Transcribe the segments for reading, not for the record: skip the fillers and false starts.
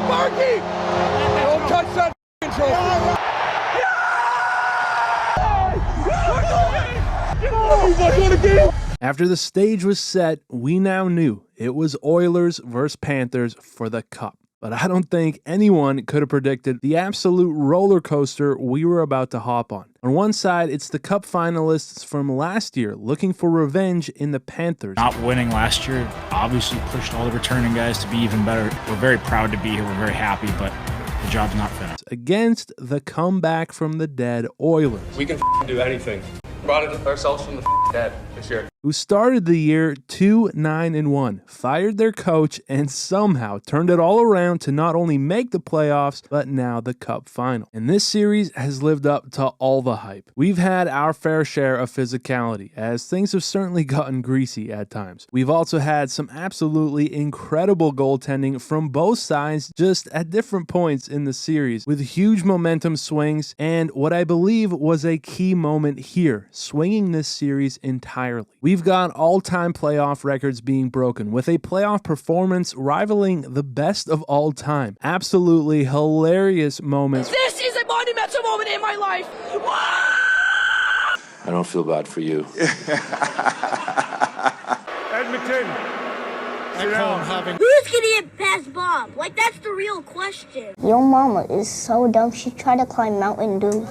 Sparky! Don't touch that trophy! After the stage was set, we now knew it was Oilers versus Panthers for the Cup. But I don't think anyone could have predicted the absolute roller coaster we were about to hop on. On one side, it's the Cup finalists from last year looking for revenge in the Panthers. Not winning last year obviously pushed all the returning guys to be even better. We're very proud to be here. We're very happy, but the job's not finished. Against the comeback from the dead Oilers. We can do anything. Brought it ourselves from the dead this year. Who started the year 2-9-1, fired their coach, and somehow turned it all around to not only make the playoffs, but now the Cup Final. And this series has lived up to all the hype. We've had our fair share of physicality, as things have certainly gotten greasy at times. We've also had some absolutely incredible goaltending from both sides, just at different points in the series, with huge momentum swings, and what I believe was a key moment here, swinging this series entirely. We've got all-time playoff records being broken, with a playoff performance rivaling the best of all time. Absolutely hilarious moments. This is a monumental moment in my life! I don't feel bad for you. Edmonton! Who's gonna get past Bob? Like, that's the real question. Your mama is so dumb, she tried to climb Mountain Dew.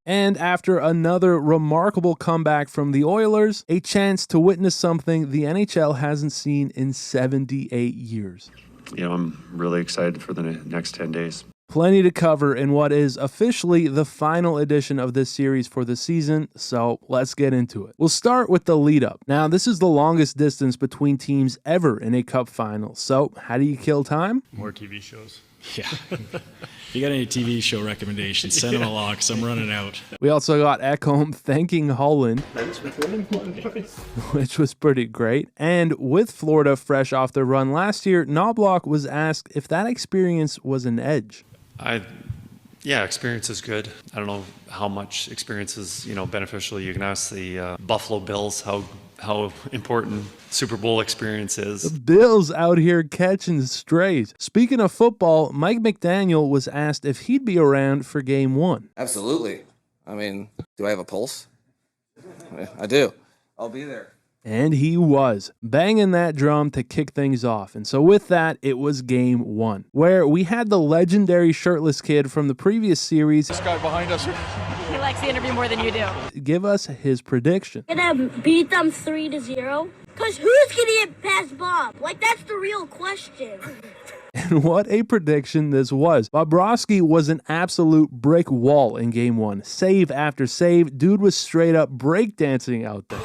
And after another remarkable comeback from the Oilers, a chance to witness something the NHL hasn't seen in 78 years. You know, I'm really excited for the next 10 days. Plenty to cover in what is officially the final edition of this series for the season, so let's get into it. We'll start with the lead up. Now, this is the longest distance between teams ever in a Cup Final, so how do you kill time? More TV shows. Yeah. If you got any TV show recommendations, send them along because I'm running out. We also got Ekholm thanking Holland, which was pretty great. And with Florida fresh off the run last year, Knobloch was asked if that experience was an edge. Yeah, experience is good. I don't know how much experience is, beneficial. You can ask the Buffalo Bills how important Super Bowl experience is. The Bills out here catching strays. Speaking of football, Mike McDaniel was asked if he'd be around for Game 1. Absolutely. I mean, do I have a pulse? I do. I'll be there. And he was, banging that drum to kick things off. And so with that, it was Game 1, where we had the legendary shirtless kid from the previous series. This guy behind us. He likes the interview more than you do. Give us his prediction. Gonna beat them 3-0? Cause who's gonna get past Bob? Like, that's the real question. And what a prediction this was. Bobrovsky was an absolute brick wall in Game 1. Save after save. Dude was straight up breakdancing out there.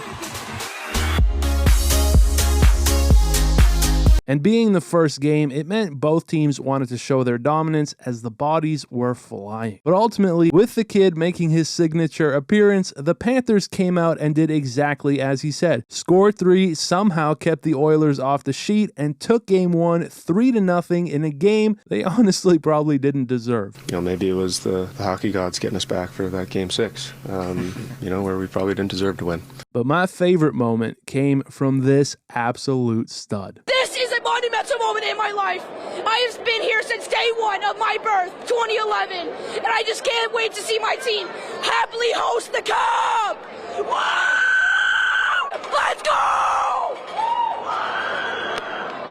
And being the first game, it meant both teams wanted to show their dominance as the bodies were flying. But ultimately, with the kid making his signature appearance, the Panthers came out and did exactly as he said. Scored 3, somehow kept the Oilers off the sheet, and took Game 1 3-0 in a game they honestly probably didn't deserve. Maybe it was the hockey gods getting us back for that Game 6, where we probably didn't deserve to win. But my favorite moment came from this absolute stud. This is a monumental moment in my life. I have been here since day one of my birth, 2011, and I just can't wait to see my team happily host the Cup. Wow! Let's go!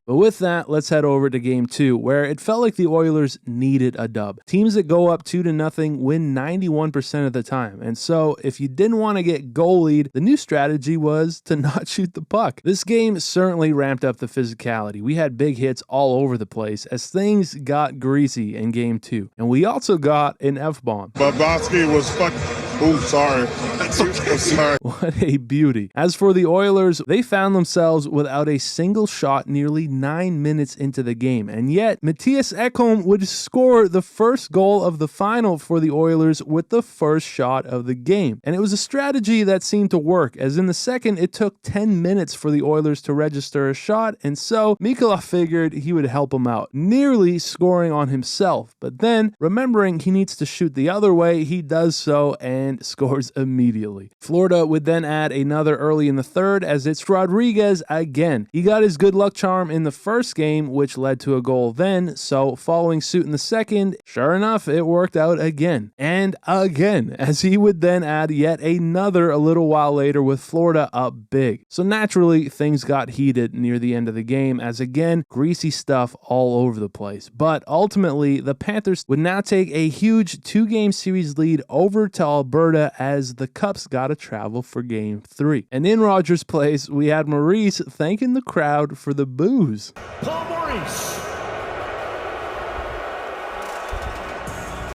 But with that, let's head over to Game 2, where it felt like the Oilers needed a dub. Teams that go up 2-0 win 91% of the time. And so, if you didn't want to get goalied, the new strategy was to not shoot the puck. This game certainly ramped up the physicality. We had big hits all over the place as things got greasy in Game 2. And we also got an F-bomb. Bobrovsky was fucking... Oh, sorry. I'm sorry. What a beauty. As for the Oilers, they found themselves without a single shot nearly 9 minutes into the game. And yet, Mattias Ekholm would score the first goal of the final for the Oilers with the first shot of the game. And it was a strategy that seemed to work, as in the second, it took 10 minutes for the Oilers to register a shot, and so Mikkola figured he would help him out, nearly scoring on himself. But then, remembering he needs to shoot the other way, he does so, and and scores immediately. Florida would then add another early in the third as it's Rodriguez again. He got his good luck charm in the first game, which led to a goal then, so following suit in the second, sure enough, it worked out again and again, as he would then add yet another a little while later with Florida up big. So naturally, things got heated near the end of the game as again, greasy stuff all over the place. But ultimately, the Panthers would now take a huge 2-game series lead over to Alberta as the Cups got to travel for Game 3. And in Rogers Place, we had Maurice thanking the crowd for the booze. Paul Maurice.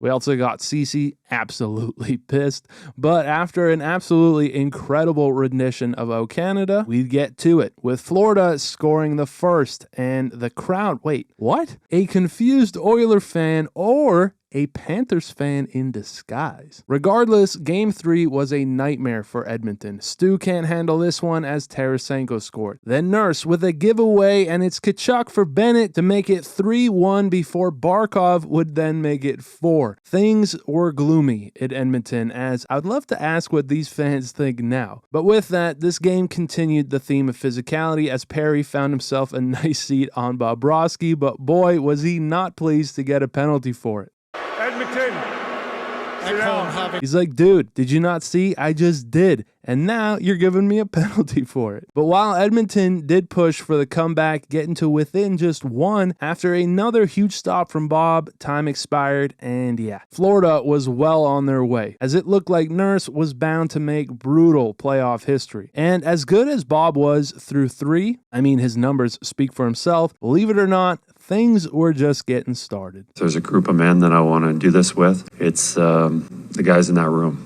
We also got Cece absolutely pissed, but after an absolutely incredible rendition of O Canada, we'd get to it, with Florida scoring the first, and the crowd, wait, what? A confused Oiler fan or a Panthers fan in disguise. Regardless, Game 3 was a nightmare for Edmonton. Stu can't handle this one as Tarasenko scored. Then Nurse with a giveaway, and it's Tkachuk for Bennett to make it 3-1 before Barkov would then make it 4. Things were gloomy at Edmonton, as I'd love to ask what these fans think now. But with that, this game continued the theme of physicality as Perry found himself a nice seat on Bobrovsky, but boy, was he not pleased to get a penalty for it. Edmonton. He's like, dude, did you not see? I just did. And now you're giving me a penalty for it. But while Edmonton did push for the comeback, getting to within just 1, after another huge stop from Bob, time expired, and yeah, Florida was well on their way, as it looked like Nurse was bound to make brutal playoff history. And as good as Bob was through 3, I mean, his numbers speak for himself, believe it or not, things were just getting started. There's a group of men that I want to do this with. It's the guys in that room.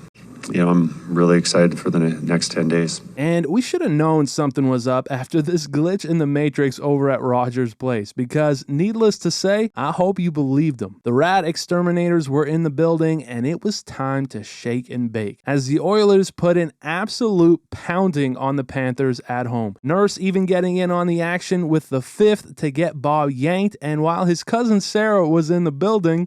You know, I'm really excited for the next 10 days. And we should have known something was up after this glitch in the Matrix over at Rogers Place, because needless to say, I hope you believed them. The rat exterminators were in the building, and it was time to shake and bake, as the Oilers put an absolute pounding on the Panthers at home. Nurse even getting in on the action with the 5th to get Bob yanked, and while his cousin Sarah was in the building,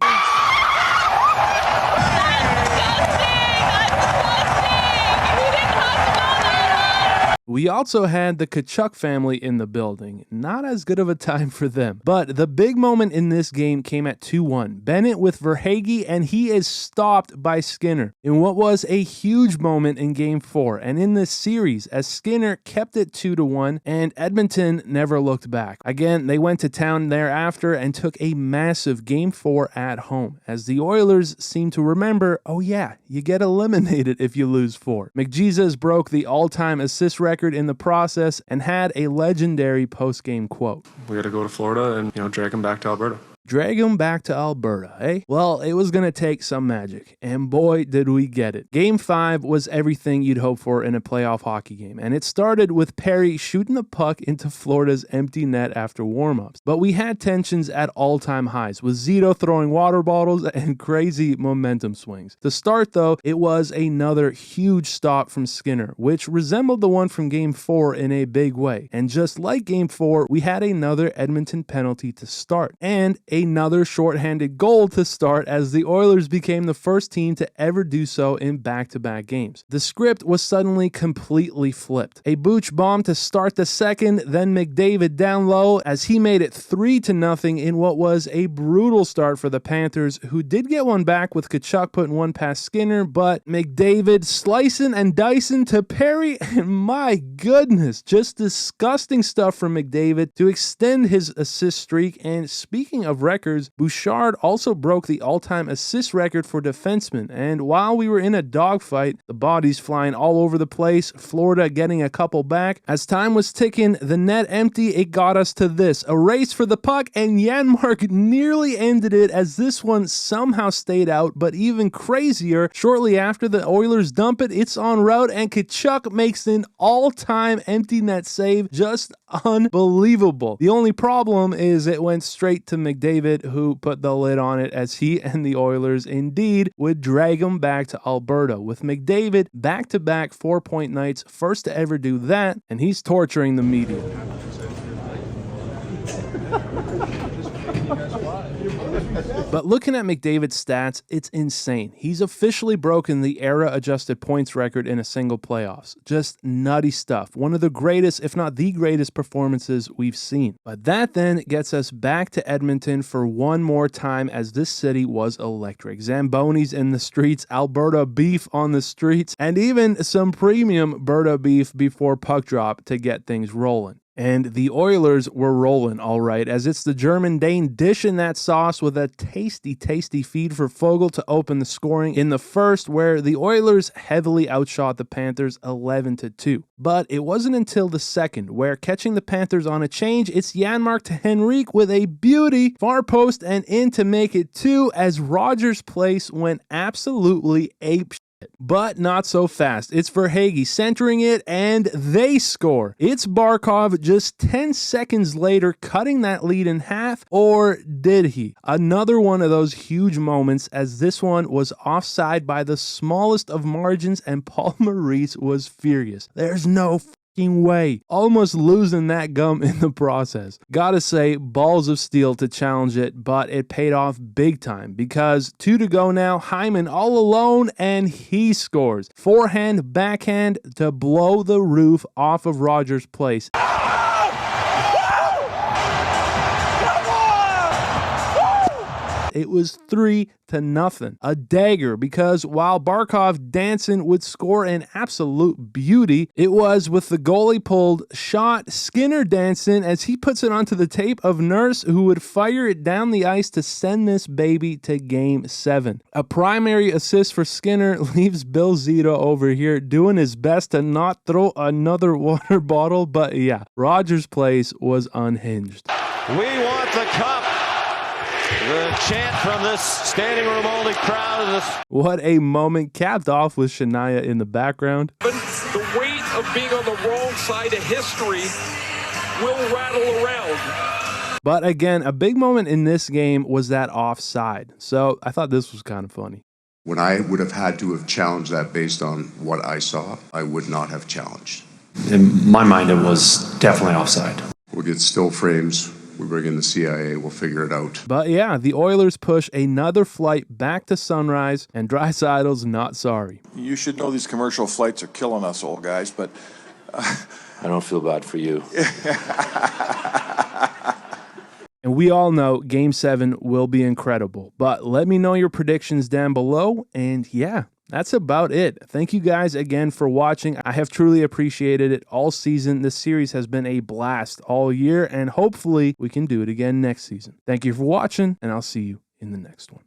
we also had the Tkachuk family in the building. Not as good of a time for them. But the big moment in this game came at 2-1. Bennett with Verhaeghe, and he is stopped by Skinner in what was a huge moment in Game 4 and in this series, as Skinner kept it 2-1 and Edmonton never looked back. Again, they went to town thereafter and took a massive Game 4 at home, as the Oilers seemed to remember, oh yeah, you get eliminated if you lose 4. McJesus broke the all-time assist record in the process and had a legendary post-game quote. We got to go to Florida and, drag them back to Alberta. Drag him back to Alberta, eh? Well, it was going to take some magic, and boy, did we get it. Game 5 was everything you'd hope for in a playoff hockey game, and it started with Perry shooting the puck into Florida's empty net after warm-ups. But we had tensions at all-time highs, with Zito throwing water bottles and crazy momentum swings. To start, though, it was another huge stop from Skinner, which resembled the one from Game 4 in a big way. And just like Game 4, we had another Edmonton penalty to start, and another shorthanded goal to start, as the Oilers became the first team to ever do so in back-to-back games. The script was suddenly completely flipped. A Booch bomb to start the second, then McDavid down low as he made it 3-0 in what was a brutal start for the Panthers, who did get one back with Tkachuk putting one past Skinner, but McDavid slicing and dicing to Perry, and my goodness, just disgusting stuff from McDavid to extend his assist streak. And speaking of records, Bouchard also broke the all-time assist record for defensemen, and while we were in a dogfight, the bodies flying all over the place, Florida getting a couple back, as time was ticking, the net empty, it got us to this, a race for the puck, and Janmark nearly ended it as this one somehow stayed out. But even crazier, shortly after the Oilers dump it, it's on route, and Tkachuk makes an all-time empty net save. Just unbelievable. The only problem is it went straight to McDavid, who put the lid on it, as he and the Oilers indeed would drag him back to Alberta, with McDavid back-to-back 4-point nights, first to ever do that, and he's torturing the media. But looking at McDavid's stats, it's insane. He's officially broken the era-adjusted points record in a single playoffs. Just nutty stuff. One of the greatest, if not the greatest performances we've seen. But that then gets us back to Edmonton for one more time as this city was electric. Zambonis in the streets, Alberta beef on the streets, and even some premium Berta beef before puck drop to get things rolling. And the Oilers were rolling, all right, as it's the German Dane dishing that sauce with a tasty, tasty feed for Foegele to open the scoring in the first, where the Oilers heavily outshot the Panthers 11-2. But it wasn't until the second, where catching the Panthers on a change, it's Janmark to Henrique with a beauty, far post and in to make it 2, as Rogers' Place went absolutely ape. But not so fast. It's Verhaeghe centering it, and they score. It's Barkov just 10 seconds later cutting that lead in half, or did he? Another one of those huge moments, as this one was offside by the smallest of margins, and Paul Maurice was furious. There's no way. Almost losing that gum in the process. Gotta say, balls of steel to challenge it, but it paid off big time because 2 to go now, Hyman all alone, and he scores. Forehand, backhand to blow the roof off of Rogers' Place. It was 3-0. A dagger, because while Barkov dancing would score an absolute beauty, it was with the goalie pulled shot, Skinner dancing as he puts it onto the tape of Nurse, who would fire it down the ice to send this baby to Game 7. A primary assist for Skinner leaves Bill Zito over here doing his best to not throw another water bottle, but yeah, Rogers' Place was unhinged. We want the cup. The chant from this standing room only crowd. What a moment, capped off with Shania in the background. But the weight of being on the wrong side of history will rattle around. But again, a big moment in this game was that offside. So I thought this was kind of funny. When I would have had to have challenged that based on what I saw, I would not have challenged. In my mind, it was definitely offside. We'll get still frames. We bring in the CIA, we'll figure it out. But yeah, the Oilers push another flight back to Sunrise, and Draisaitl's not sorry. You should know these commercial flights are killing us old guys, but... I don't feel bad for you. And we all know Game 7 will be incredible. But let me know your predictions down below, and yeah, that's about it. Thank you guys again for watching. I have truly appreciated it all season. This series has been a blast all year, and hopefully we can do it again next season. Thank you for watching, and I'll see you in the next one.